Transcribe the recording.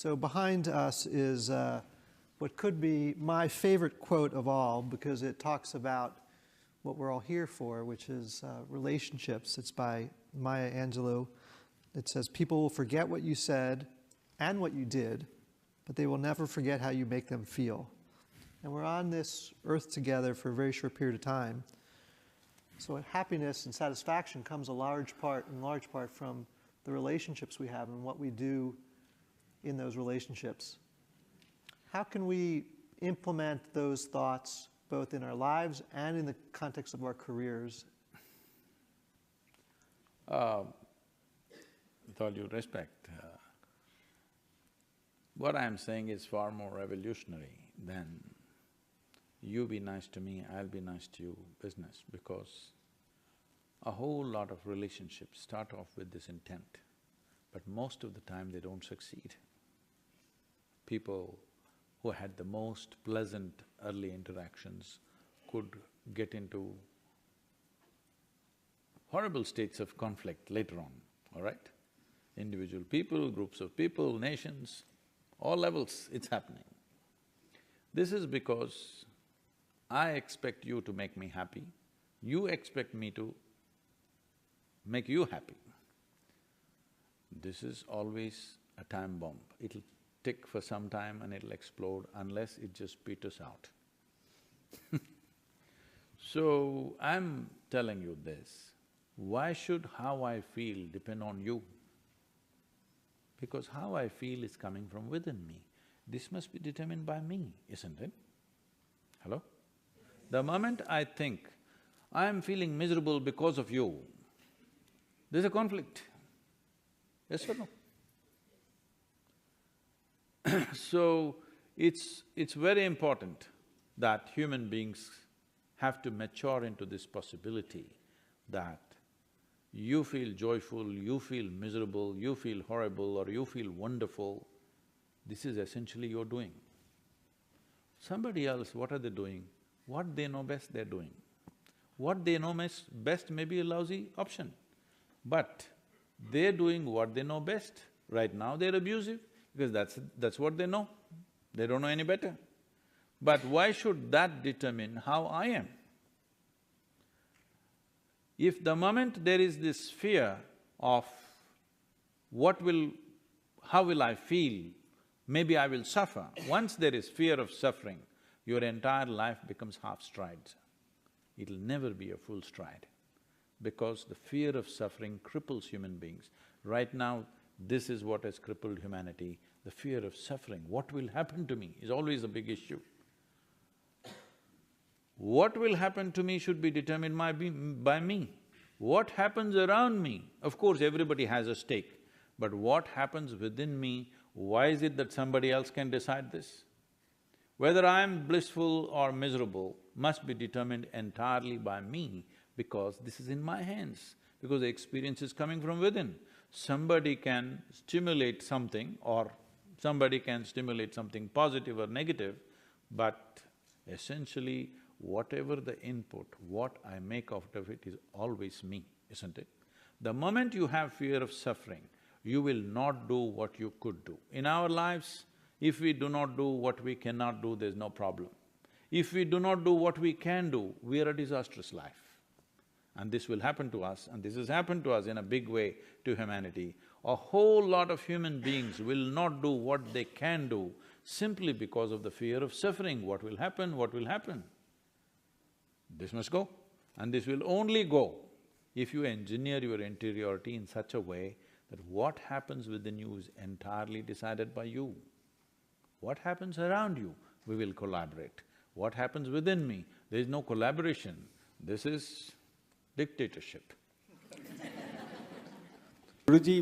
So behind us is what could be my favorite quote of all, because it talks about what we're all here for, which is relationships. It's by Maya Angelou. It says, "People will forget what you said and what you did, but they will never forget how you make them feel." And we're on this earth together for a very short period of time. So happiness and satisfaction comes in large part from the relationships we have and what we do in those relationships. How can we implement those thoughts both in our lives and in the context of our careers? With all due respect, what I'm saying is far more revolutionary than you be nice to me, I'll be nice to you business, because a whole lot of relationships start off with this intent, but most of the time they don't succeed. People who had the most pleasant early interactions could get into horrible states of conflict later on, all right? Individual people, groups of people, nations, all levels, it's happening. This is because I expect you to make me happy, you expect me to make you happy. This is always a time bomb. It'll tick for some time and it'll explode unless it just peters out. So, I'm telling you this, why should how I feel depend on you? Because how I feel is coming from within me. This must be determined by me, isn't it? Hello? The moment I think, I'm feeling miserable because of you, there's a conflict. Yes or no? So, it's very important that human beings have to mature into this possibility that you feel joyful, you feel miserable, you feel horrible or you feel wonderful, this is essentially your doing. Somebody else, what are they doing? What they know best, they're doing. What they know best may be a lousy option, but they're doing what they know best. Right now they're abusive because that's what they know. They don't know any better. But why should that determine how I am? If the moment there is this fear of how will I feel, maybe I will suffer, once there is fear of suffering, your entire life becomes half strides. It'll never be a full stride, because the fear of suffering cripples human beings. Right now, this is what has crippled humanity, the fear of suffering. What will happen to me is always a big issue. What will happen to me should be determined by me. What happens around me, of course everybody has a stake, but what happens within me, why is it that somebody else can decide this? Whether I am blissful or miserable must be determined entirely by me, because this is in my hands, because the experience is coming from within. Somebody can stimulate something or somebody can stimulate something positive or negative, but essentially whatever the input, what I make out of it is always me, isn't it? The moment you have fear of suffering, you will not do what you could do. In our lives, if we do not do what we cannot do, there's no problem. If we do not do what we can do, we are a disastrous life. And this will happen to us, and this has happened to us in a big way to humanity. A whole lot of human beings will not do what they can do simply because of the fear of suffering. What will happen? What will happen? This must go, and this will only go if you engineer your interiority in such a way that what happens within you is entirely decided by you. What happens around you, we will collaborate. What happens within me, there is no collaboration, this is dictatorship. Guruji,